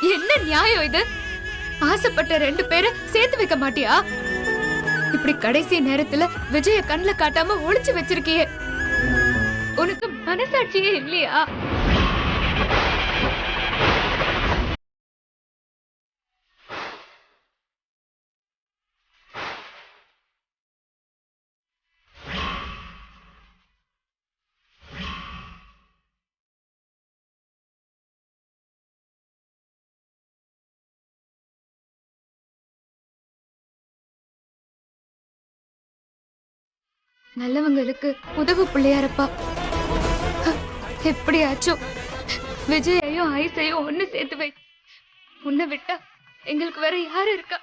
என்ன நியாயம் இது? ஆசைப்பட்ட 2 பேரை சேர்த்து வைக்க மாட்டியா? இப்படி கடைசி நேரத்துல விஜய கண்ணுல காட்டாம ஒளிச்சு வச்சிருக்கியே, உனக்கு மனசாட்சியே இல்லையா? நல்லவங்களுக்கு உதவு பிள்ளையாரப்பா. எப்படியாச்சும் விஜயையும் ஐசையும் ஒண்ணு சேர்த்து வை. உன்னை விட்டா எங்களுக்கு வேற யாரு இருக்கா?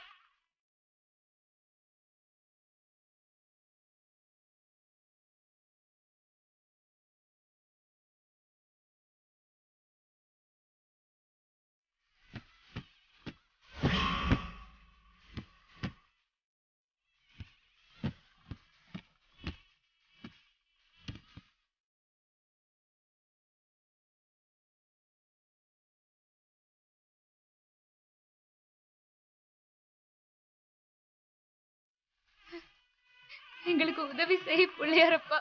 எங்களுக்கு உதவி செய் பிள்ளையாரப்பா.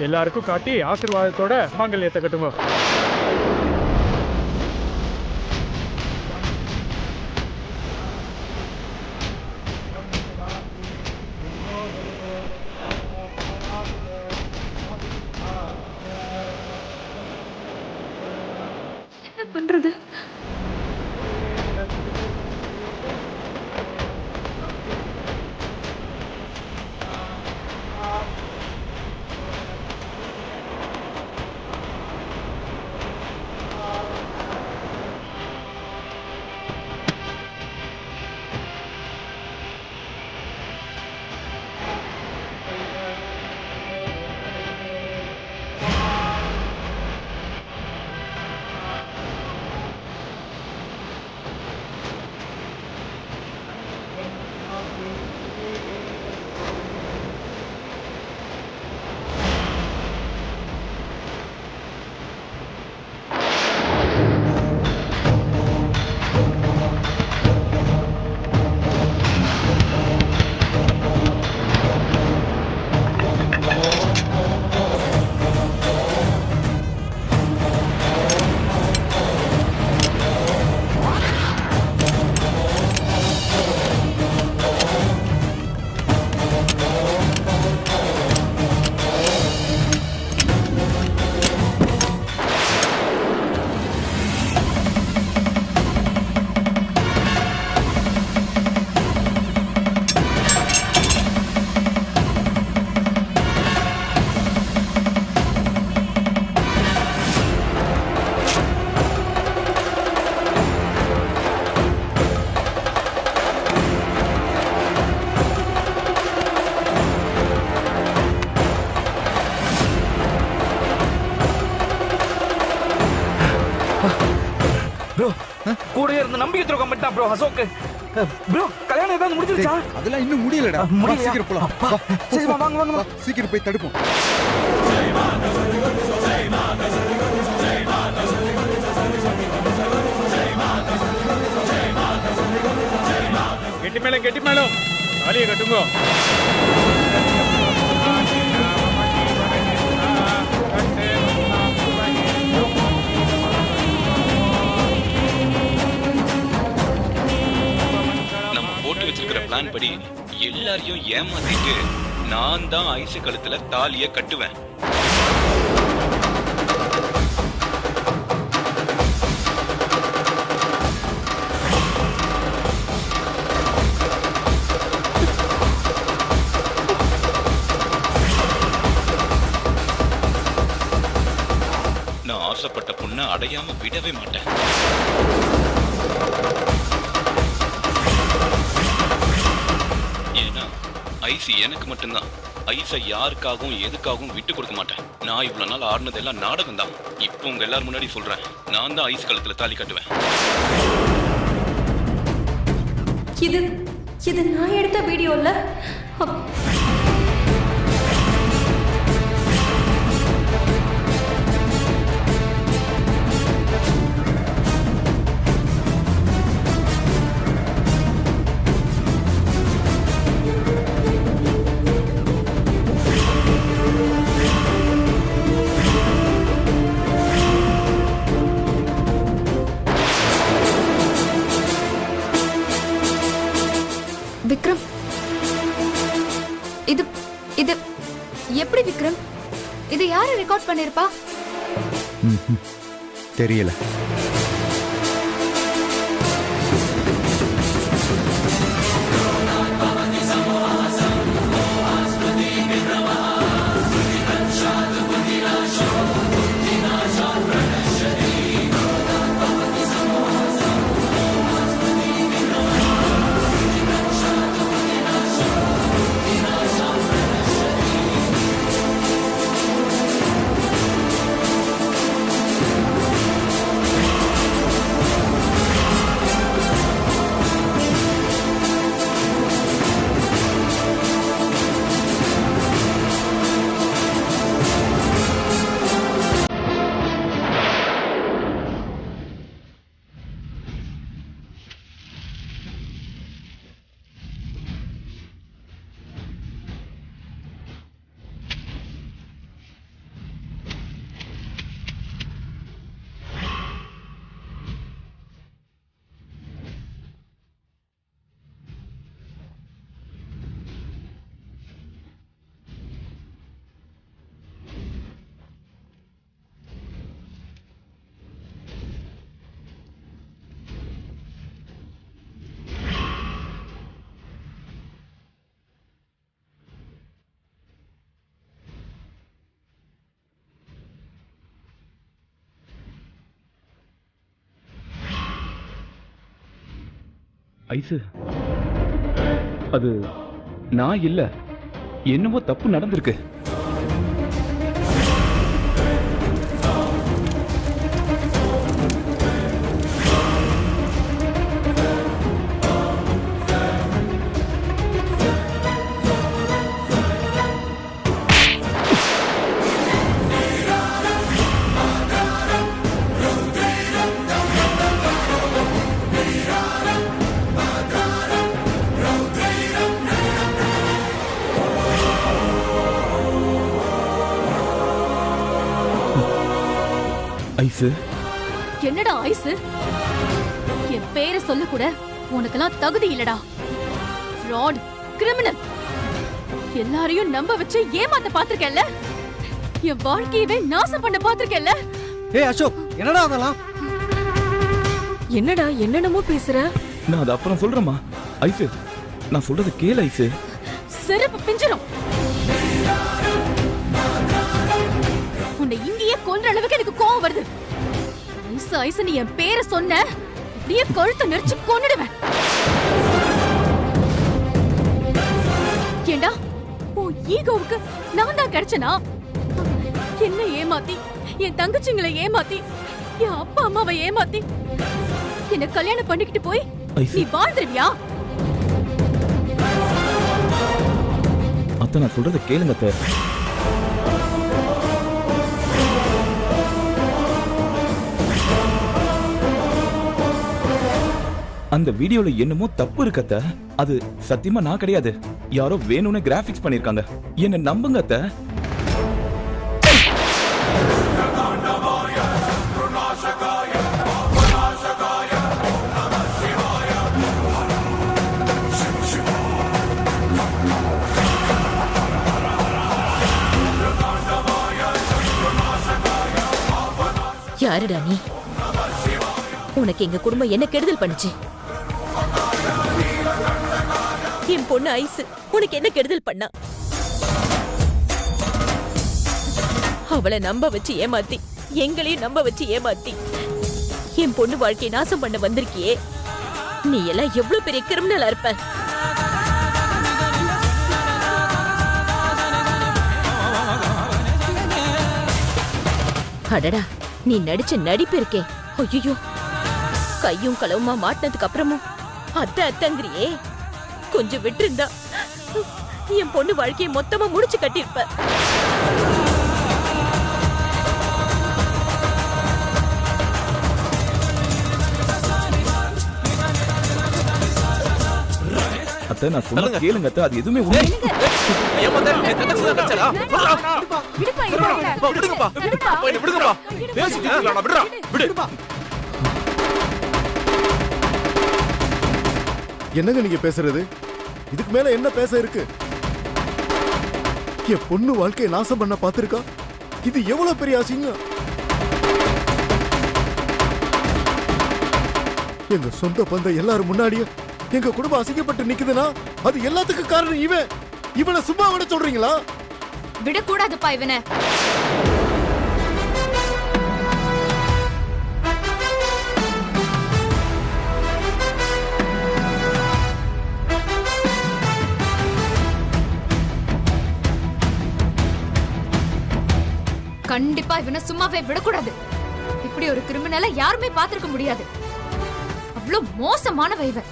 எல்லாருக்கும் காட்டி ஆசீர்வாதத்தோட மாங்கல்யத்தை கட்டுங்க. என்ன பண்றது? நம்பிக்கை துரோகம் பண்ணிட்டான் ப்ரோ அசோக். ப்ரோ கல்யாணம் ஏதாவது முடிஞ்சிருச்சா? அதெல்லாம் இன்னும் முடியலடா. முடியலையா? சீக்கிரம் போலாம். வா. சரி வா வாங்க வாங்க. சீக்கிரம் போய் தடுப்போம். கெட்டி மேளம் தாலியை கட்டுங்க. நம்ம போட்டு வச்சிருக்கிற பிளான் படி எல்லாரையும் ஏமாத்திட்டு நான் தான் ஐசு கழுத்துல தாலியை கட்டுவேன். நான் ஆசைப்பட்ட பொண்ணை அடையாம விடவே மாட்டேன். ஏன்னா ஐசி எனக்கு மட்டும்தான். ஐசை யாருக்காகவும் எதுக்காகவும் விட்டு கொடுக்க மாட்டேன். நான் இவ்வளவு நாள் ஆடினதெல்லாம் நாடகம் தான். இப்போ உங்க எல்லாரும் முன்னாடி சொல்றேன், நான் தான் ஐஸ் கழுத்துல தாலி கட்டுவேன். இது நான் எடுத்த வீடியோல விக்ரம், இது இது எப்படி விக்ரம்? இது யாரு ரெக்கார்ட் பண்ணிருப்பா? தெரியல. ஐசு, அது நான் இல்ல, என்னவோ தப்பு நடந்திருக்கு. ஐசு, என்னடா ஐஸ்? என் பேரை சொல்ல கூட உனக்கெல்லாம் தகுதி இல்லடா. Fraud, criminal. எல்லாரையும் நம்ப வச்சு ஏமாத்த பாத்திருக்கேன்ல. என் வாழ்க்கையவே நாசம் பண்ண பாத்திருக்கேன்ல. ஏய் அசோக், என்னடா அதெல்லாம்? என்னடா என்னென்னமோ பேசுற? நான் அது அப்புறம் சொல்றேம்மா. ஐசு, நான் சொல்றது கேளு ஐசு. செருப்பு பிஞ்சிரும். உன்னை இங்கேயே கொல்ற அளவுக்கு எனக்கு கோவம் வருது. ஐசு ஐசு நீ என் பேரை சொன்ன, அப்படியே கழுத்தை நெரிச்சு கொன்னுடுவேன். ஏண்டா உன் ஈகோவுக்கு நான் தான் கிடைச்சனா? என்ன ஏமாத்தி, என் தங்கச்சிங்களை ஏமாத்தி, என் அப்பா அம்மாவை ஏமாத்தி என்ன கல்யாணம் பண்ணிக்கிட்டு போய் ஐசு. நீ வாழ்ந்துருவியா? அத்தை நான் சொல்றத கேளுங்க அத்தை. அந்த வீடியோல என்னமோ தப்பு இருக்கு அத்தை. அது சத்தியமா நான் கிடையாது. யாரோ வேணும்னு கிராபிக்ஸ் பண்ணிருக்காங்க. என்ன நம்புங்க அத்தை. யாருடா நீ? உனக்கு எங்க குடும்பம் என்ன கெடுதல் பண்ணுச்சு? என் பொண்ணு ஐஸ் உனக்கு என்ன கெடுதல் பண்ணா? அவளை நம்ப வச்சு ஏமாத்தி, எங்களையும் நம்ப வச்சு ஏமாத்தி என் பொண்ணு வாழ்க்கையை நாசம் பண்ண வந்திருக்கியே. நீ எல்லாம் எவ்வளவு பெரிய கிரிமினலா இருப்ப? அடடா, நீ நடிச்ச நடிப்பு இருக்கே, ஐயோ, கையும் களவுமா மாட்டினதுக்கு அப்புறமும் அத்தை அத்தங்கிறியே. கொஞ்சம் விட்டுருந்தா என் பொண்ணு வாழ்க்கையை மொத்தமா முடிச்சு கட்டிருப்ப. அத்தை நான் சொன்ன கேளுங்க அத்தை. அது எதுவுமே உண்மை. என்னங்க நீங்க பேசுறது? இதுக்கு மேல என்ன பேச இருக்கு? என் பொண்ணு வாழ்க்கையை நாசம் பண்ண பாத்திருக்கா. இது எவ்வளவு பெரிய அசிங்கம். எங்க சொந்த பந்த எல்லாரும் முன்னாடியும் எங்க குடும்பம் அசிங்கப்பட்டு நிக்குதுன்னா அது எல்லாத்துக்கும் காரணம் இவன். இவனை சும்மா விட சொல்றீங்களா? விடக்கூடாதுப்பா இவனை. கண்டிப்பா இவனை சும்மாவே விடக்கூடாது. இப்படி ஒரு கிரிமினலை யாருமே பார்த்திருக்க முடியாது. அவ்வளவு மோசமான இவன்.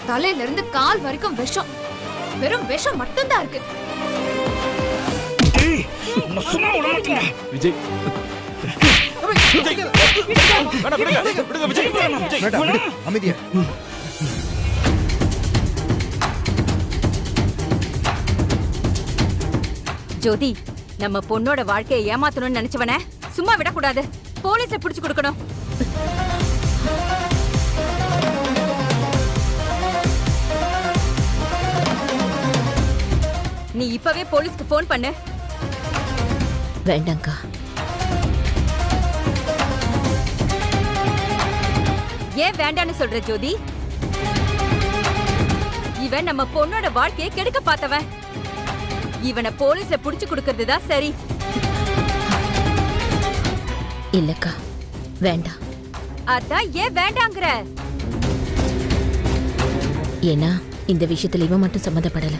தலையில இருந்து கால் வரைக்கும் விஷம். வெறும் விஷம் மட்டும்தான் இருக்கு. விஜய் அமைதியா. ஜோதி, நம்ம பொண்ணோட வாழ்க்கையை ஏமாத்தணும்னு நினைச்சவன சும்மா விடக்கூடாது. போலீஸ்ல புடிச்சு கொடுக்கணும். நீ இப்பவே போலீஸ்க்கு போன் பண்ணு. வேண்டாங்கா. ஏன் வேண்டான்னு சொல்ற ஜோதி? இவன் நம்ம பொண்ணோட வாழ்க்கையை கெடுக்க பார்த்தவன். இவனை போலீஸ்ல புடிச்சு கொடுக்கிறது தான் சரி. இல்லக்கா, வேண்டாம். அதான் ஏன் வேண்டாங்கிற? ஏன்னா இந்த விஷயத்துல இவன் மட்டும் சம்மந்தப்படல.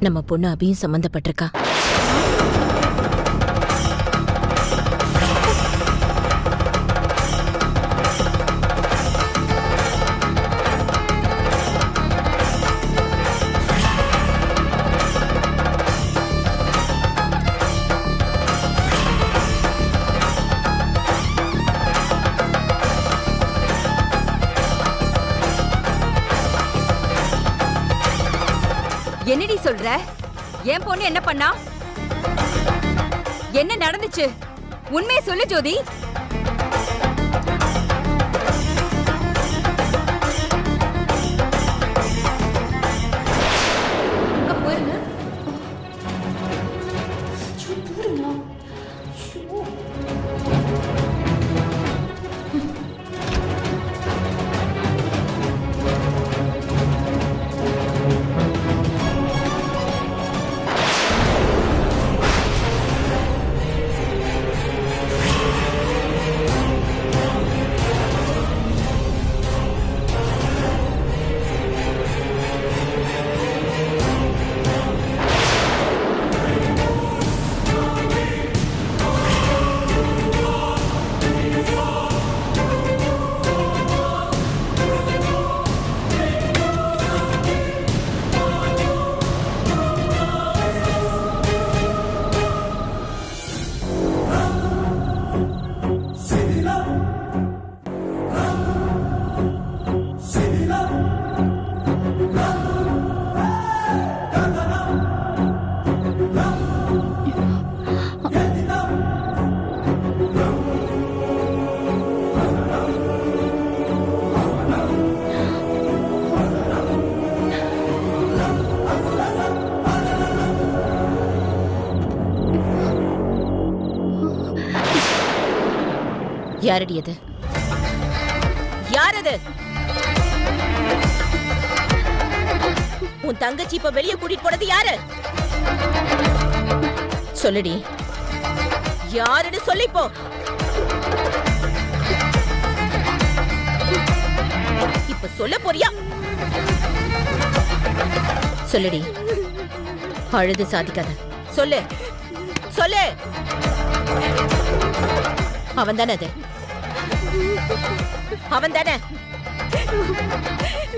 நம்ம பொண்ணு அபியும் சம்மந்தப்பட்டிருக்கா. என்னடி சொல்ற? என் பொண்ணு என்ன பண்ணா? என்ன நடந்துச்சு? உண்மையை சொல்லு ஜோதி. போயிருங்க. யாரடி அது? யார் அது? உன் தங்கச்சி இப்ப வெளியே கூட்டிட்டு போனது யாரு? சொல்லுடி, யாருன்னு சொல்லி போ. இப்ப சொல்ல போறியா? சொல்லுடி, அழுது சாதிக்காத. சொல்லு சொல்லு. அவன் தானே அது? அவன் தானே?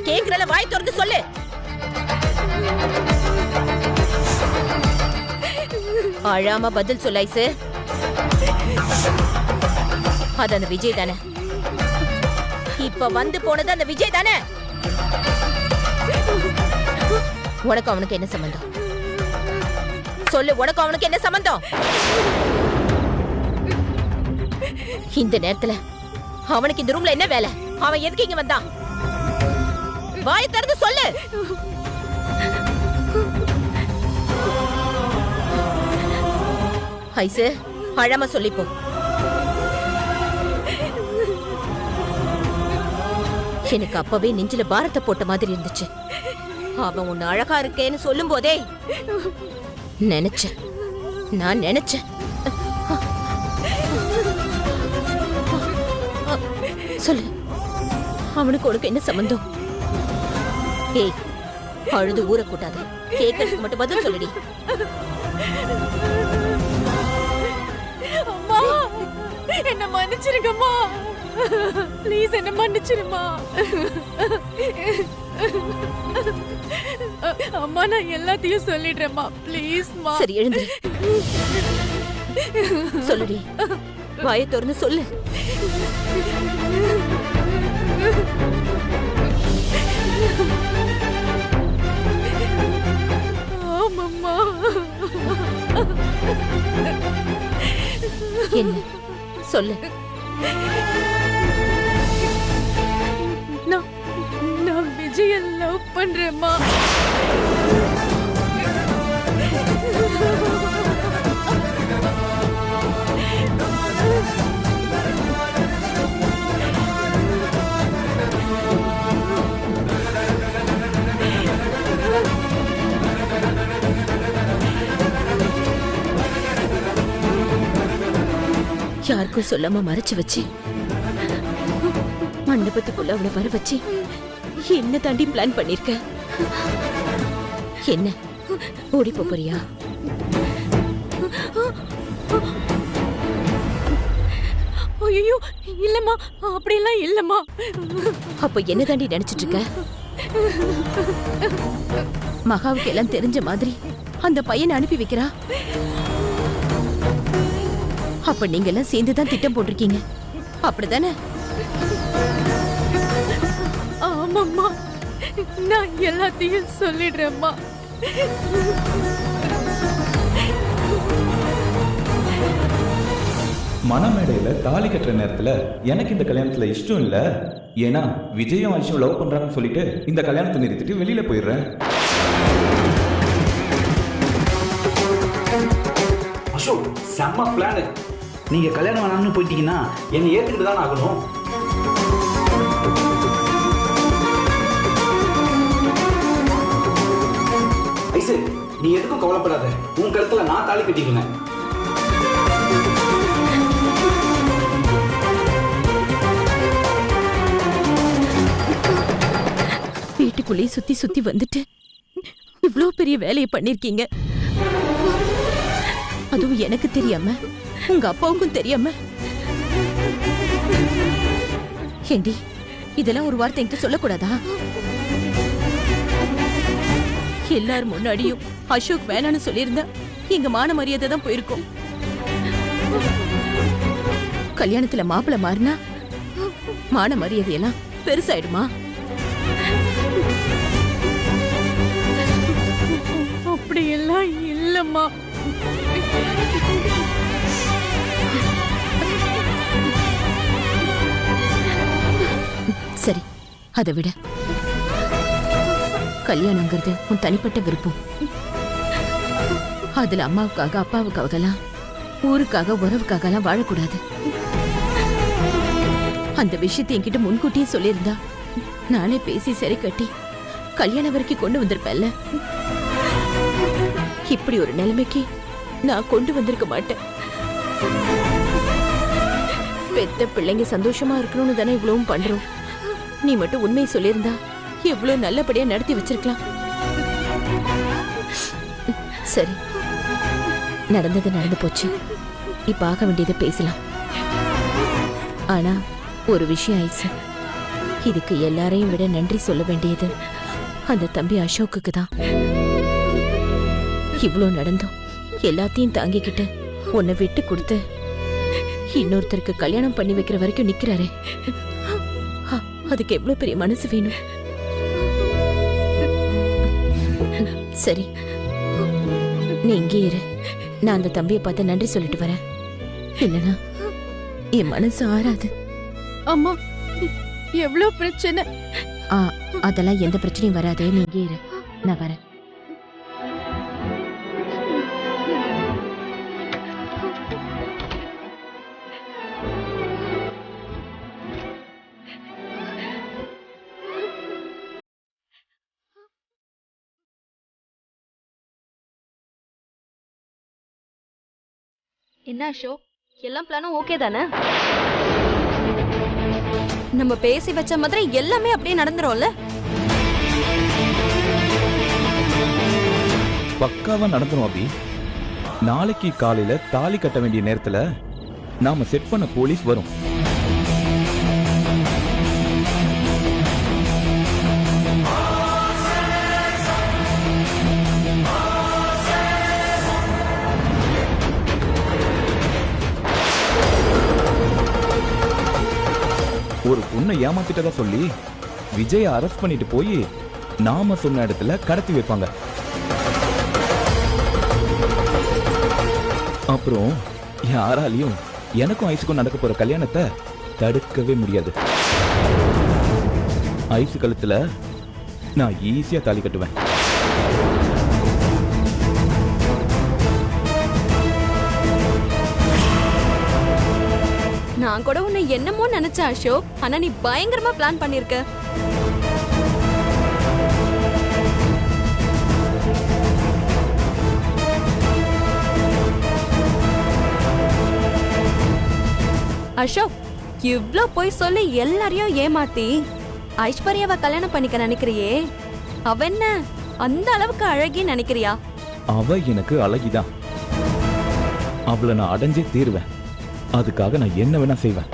கேக்குறல, வாய் திறந்து சொல்லு. அழாம பதில் சொல்ல ஐசு. அது அந்த விஜய் தானே? இப்ப வந்து போனது அந்த விஜய் தானே? உனக்கு அவனுக்கு என்ன சம்பந்தம்? சொல்லு, உனக்கு அவனுக்கு என்ன சம்பந்தம்? இந்த நேரத்துல அவனுக்கு இந்த ரூம்ல என்ன வேலை? அவன் எதுக்கு இங்க வந்தான்? வாயை திறந்து சொல்லு. ஐசு, அழாம சொல்லிப்போ. எனக்கு அப்பவே நெஞ்சில பாரத்தை போட்ட மாதிரி இருந்துச்சு. அவன் உன்னை அழகா இருக்கேன்னு சொல்லும் போதே நினைச்சேன், நான் நினைச்சேன். சொல்லு, அவனுக்கு உனக்கு என்ன சம்பந்தம்? ஏய், அழுது ஊற கூட்டாது. கேட்கறதுக்கு மட்டும் பதில் சொல்லுடி. அம்மா, என்ன மன்னிச்சிருங்கம்மா. ப்ளீஸ் என்ன மன்னிச்சிருமா. அம்மா, நான் எல்லாத்தையும் சொல்லிடுறேம்மா. ப்ளீஸ்மா. சரி, எழுந்து சொல்லுடி. வாயை திறந்து சொல்லு. ஆமாம்மா. என்ன சொல்லு. நான் விஜய லவ் பண்றேம்மா. யாருக்கும் சொல்லாம மறைச்சு வச்சு மண்டபத்துக்குள்ள அவளை வர வச்சு என்ன தாண்டி பிளான் பண்ணிருக்க? என்ன ஓடி போறியா? ஐயோ, இல்லம்மா, அப்படியெல்லாம் இல்லம்மா. அப்ப என்ன தாண்டி நினைச்சிட்டு இருக்க? மகாவுக்கு எல்லாம் தெரிஞ்ச மாதிரி அந்த பையனை அனுப்பி வைக்கிறா. அப்ப நீங்க எல்லாம் சேர்ந்துதான் திட்டம் போட்டிருக்கீங்க, அப்படிதானே? ஆமாம்மா, நான் எல்லாத்தையும் சொல்லிடுறேம்மா. மணமேடையில தாலி கட்டுற நேரத்துல எனக்கு இந்த கல்யாணத்துல இஷ்டம் இல்ல, ஏன்னா விஜயும் ஐஷும் லவ் பண்றாங்கன்னு சொல்லிட்டு இந்த கல்யாணத்தை நிறுத்திட்டு வெளியில போயிடுறேன். அசோக், செம்ம பிளான். நீங்க கல்யாணம் வேணாம்னு போயிட்டீங்கன்னா என்னை ஏத்துக்கிட்டு தான் ஆகணும். ஐசு, நீ எதுக்கும் கவலைப்படாத. உன் கழுத்துல நான் தாலி கட்டிக்கிறேன். வீட்டுக்குள்ளே சுத்தி சுத்தி வந்துட்டு இவ்ளோ பெரிய வேலையை பண்ணிருக்கீங்க. அதுவும் எனக்கு தெரியாம, உங்க அப்பாவுக்கும் தெரியாம. ஏண்டி, இதெல்லாம் ஒரு வார்த்தை என்கிட்ட சொல்லக்கூடாதா? எல்லாரும் முன்னாடியும் அசோக் வேணான்னு சொல்லியிருந்தா எங்க மான மரியாதை தான் போயிருக்கும். கல்யாணத்துல மாப்பிள்ள மாறினா மான மரியாதையெல்லாம் பெருசாயிடுமா? அப்படியெல்லாம் இல்லம்மா. சரி, அதை விட கல்யாணங்கிறது உன் தனிப்பட்ட விருப்பம். அதுல அம்மாவுக்காக அப்பாவுக்காகலாம் ஊருக்காக உறவுக்காகலாம் வாழக்கூடாது. அந்த விஷயத்தை என்கிட்ட முன்கூட்டியே சொல்லியிருந்தா நானே பேசி சரி கட்டி கல்யாணம் வரைக்கும் கொண்டு வந்திருப்பேன்ல. இப்படி ஒரு நிலைமைக்கு நான் கொண்டு வந்திருக்க மாட்டேன். பெத்த பிள்ளைங்க சந்தோஷமா இருக்கணும்னு தானே இவ்வளவும் பண்றோம். நீ மட்டும் உண்மையை சொல்லியிருந்தா எவ்வளவு நல்லபடியா நடத்தி வச்சிருக்கலாம். சரி, நடந்தது நடந்து போச்சு. இப்ப ஆக வேண்டியதை பேசலாம். ஆனா ஒரு விஷயம் ஐசு, இதுக்கு எல்லாரையும் விட நன்றி சொல்ல வேண்டியது அந்த தம்பி அசோக்குக்கு தான். இவ்ளோ நடந்தோம் எல்லாத்தையும் தாங்கிக்கிட்டு உன்னை விட்டு கொடுத்து இன்னொருத்தருக்கு கல்யாணம் பண்ணி வைக்கிற வரைக்கும் நிக்கிறாரே, அதுக்கு எவ்வளவு பெரிய மனசு வேணும். சரி, நீ இங்கே இரு. நான் அந்த தம்பியை பார்த்து நன்றி சொல்லிட்டு வரேன். இல்லனா என் மனசு ஆறாது. அம்மா, எவ்வளவு பிரச்சனை. அதெல்லாம் எந்த பிரச்சனையும் வராது. நீ இங்கே இரு, நான் வரேன். என்ன அசோக், எல்லாம் பிளானும் ஓகே தானே? நம்ம பேசி வச்ச மாதிரி எல்லாமே அப்படியே நடந்துரும்ல? பக்காவா நடந்துரும் அபி. நாளைக்கு காலையில தாலி கட்ட வேண்டிய நேரத்துல நாம செட் பண்ண போலீஸ் வரும். ஒரு பொண்ணை ஏமாத்திட்டதா சொல்லி விஜயை அரெஸ்ட் பண்ணிட்டு போய் நாம சொன்ன இடத்துல கடத்தி வைப்பாங்க. அப்புறம் யாராலையும் எனக்கும் ஐஸுக்கும் நடக்க போற கல்யாணத்தை தடுக்கவே முடியாது. ஐசு கழுத்துல நான் ஈஸியா தாலி கட்டுவேன். நான் கூட உன்னை என்னமோ நினைச்சேன் அசோக், ஆனா நீ பயங்கரமா பிளான் பண்ணிருக்க. அசோக், இவ்ளோ போய் சொல்லி எல்லாரையும் ஏமாத்தி ஐஸ்வர்யாவை கல்யாணம் பண்ணிக்க நினைக்கிறியே, அவ என்ன அந்த அளவுக்கு அழகி நினைக்கிறியா? அவ எனக்கு அழகிதான். அவளை நான் அடைஞ்சே தீருவேன். அதுக்காக நான் என்ன வேணா செய்வேன்.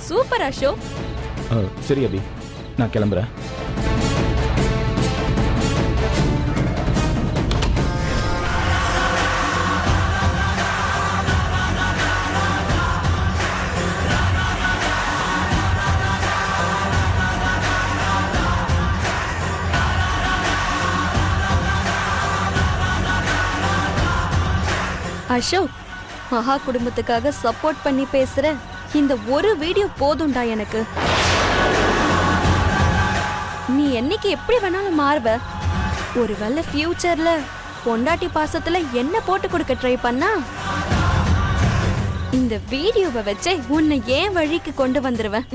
சூப்பர் அசோக். சரி அபி, நான் கிளம்புறேன். அசோக், மகா குடும்பத்துக்காக சப்போர்ட் பண்ணி பேசுற இந்த ஒரு வீடியோ போதும்டா எனக்கு. நீ என்னைக்கு எப்படி வேணாலும் மாறுவ. ஒருவேளை ஃபியூச்சர்ல பொண்டாட்டி பாசத்துல என்ன போட்டு கொடுக்க ட்ரை பண்ணா இந்த வீடியோவை வச்சே உன்னை ஏன் வழிக்கு கொண்டு வந்துருவேன்.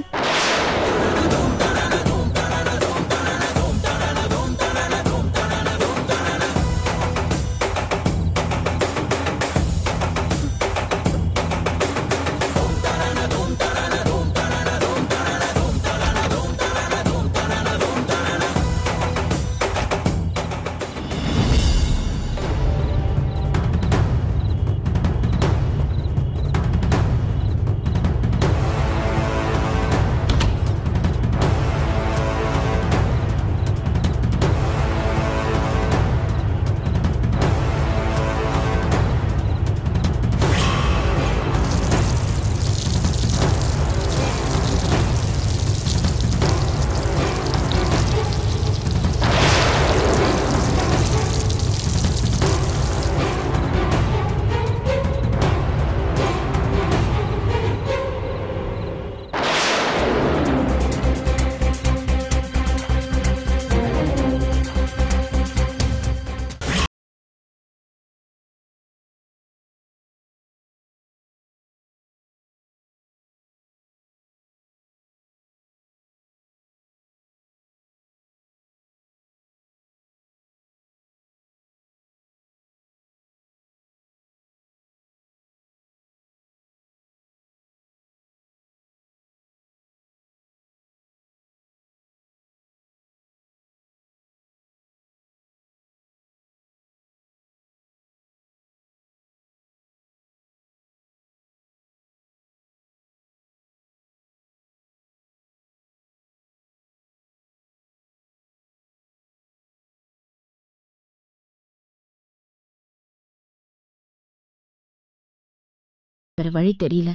வேற வழி தெரியல.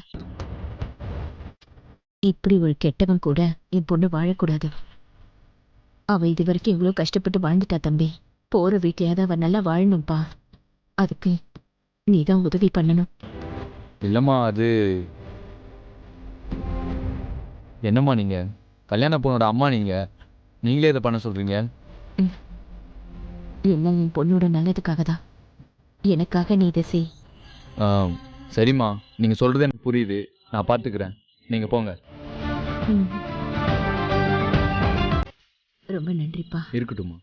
இப்படி ஒரு கெட்டவன் கூட என் பொண்ணு வாழக்கூடாது. அவ இது வரைக்கும் இவ்வளவு கஷ்டப்பட்டு வாழ்ந்துட்டா தம்பி. போற வீட்லயாவது அவ நல்லா வாழணும்பா. அதுக்கு நீதான் உதவி பண்ணணும். இல்லம்மா, அது என்னம்மா நீங்க கல்யாண பொண்ணோட அம்மா, நீங்களே இதை பண்ண சொல்றீங்க? எல்லாம் என் பொண்ணோட நல்லதுக்காக தான். எனக்காக நீ இதை செய். சரிம்மா, நீங்க சொல்றது எனக்கு புரியுது. நான் பார்த்துக்கிறேன். நீங்க போங்க. ரொம்ப நன்றிப்பா. இருக்கட்டும்மா.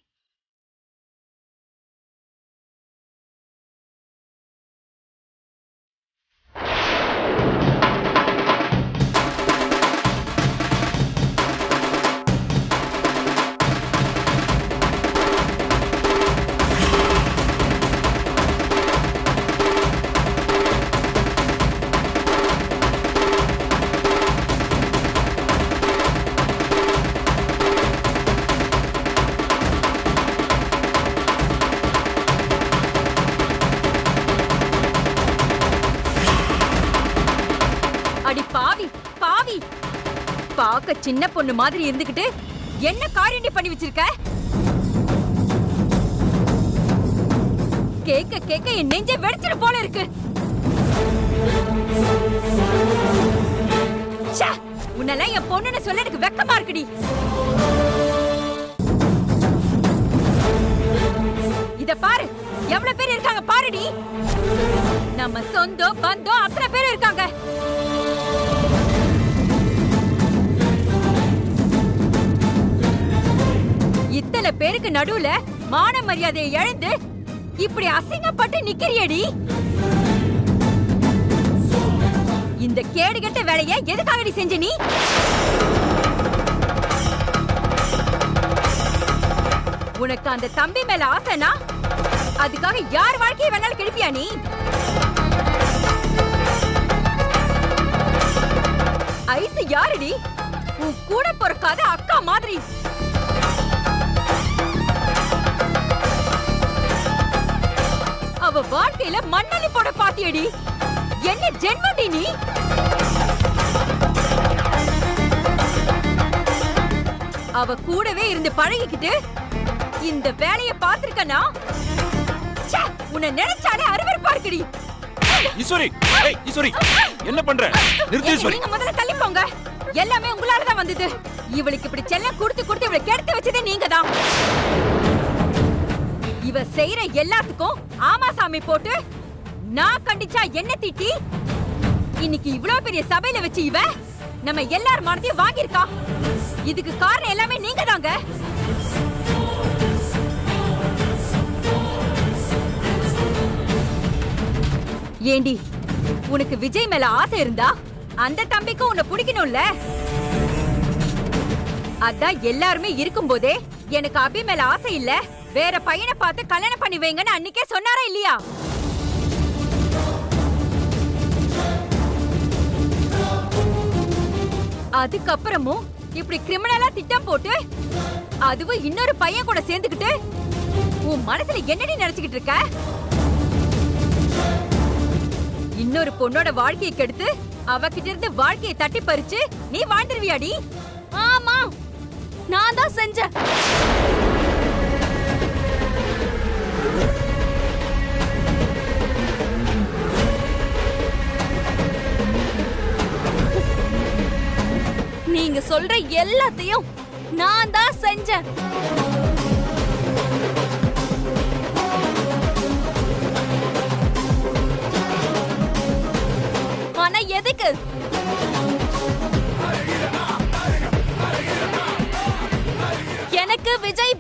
அடி பாவி பாவி, பாக்க சின்ன பொண்ணு மாதிரி இருந்துகிட்டு என்ன காரியண்டி பண்ணி வச்சிருக்க? கேக்க கேக்க என் நெஞ்சே வெடிச்சிரு போல இருக்கு. உன்னெல்லாம் என் பொண்ணுன்னு சொல்ல எனக்கு வெக்கமா இருக்குடி. இத பாரு, எவ்வளவு பேர் இருக்காங்க பாருடி. நம்ம சொந்தம் பந்தம் அத்தனை பேர் இருக்காங்க. இத்தனை பேருக்கு நடுவுல மான மரியாதையை இழந்து இப்படி அசிங்கப்பட்டு நிக்கிறியடி. இந்த கேடுகெட்ட வேலையை எதுக்காகடி செஞ்ச நீ? உனக்கு அந்த தம்பி மேல ஆசைனா அதுக்காக யார் வாழ்க்கையை வேணாலும் கெடுப்பியா நீ? ஐஸ் யாருடி? உன் கூட பிறக்காத அக்கா மாதிரி. அவ வாழ்க்கையில மண்ணலி போட பாத்தியடி. என்ன ஜென்மடி நீ? அவ கூடவே இருந்து பழகிக்கிட்டு இந்த வேலைய பாத்திருக்கனா? உன்னை நினைச்சாலே அருவருப்பா இருக்குடி. ஈஸ்வரி, ஈஸ்வரி, என்ன பண்ற? நிறுத்து ஈஸ்வரி. நீங்க முதல்ல தள்ளி போங்க. எல்லாமே உங்களால தான் வந்தது. இவளுக்கு இப்படி செல்லம் கொடுத்து கொடுத்து இவளை கெடுத்து வச்சதே நீங்க தான். இவ செய்யற எல்லாத்துக்கும் ஆமா சாமி போட்டு நான் கண்டிச்சா என்ன திட்டி இன்னைக்கு இவ்வளவு பெரிய சபையில வச்சு இவ நம்ம எல்லார் மனதையும் வாங்கியிருக்கா. இதுக்கு காரணம் எல்லாமே நீங்க தாங்க. ஏண்டி, உனக்கு விஜய் மேல ஆசை இருந்தா அந்த தம்பிக்கு உன்னை பிடிக்கணும்ல? அதான் எல்லாருமே இருக்கும் போதே எனக்கு அபி மேல ஆசை இல்ல, வேற பையனை பார்த்து கல்யாணம் பண்ணி வைங்கன்னு அன்னைக்கே சொன்னாரா இல்லையா? அதுக்கப்புறமும் இப்படி கிரிமினலா திட்டம் போட்டு அதுவும் இன்னொரு பையன் கூட சேர்ந்துக்கிட்டு உன் மனசுல என்னடி நினைச்சுக்கிட்டு இருக்க? இன்னொரு பொண்ணோட வாழ்க்கையை கெடுத்து அவகிட்ட இருந்து வாழ்க்கையை தட்டி பறிச்சு நீ வாழ்ந்துருவியாடி? ஆமா, நான் தான் செஞ்சேன். நீங்க சொல்ற எல்லாத்தையும் நான் தான் செஞ்சேன். ஆனா எதுக்கு? எனக்கு விஜய்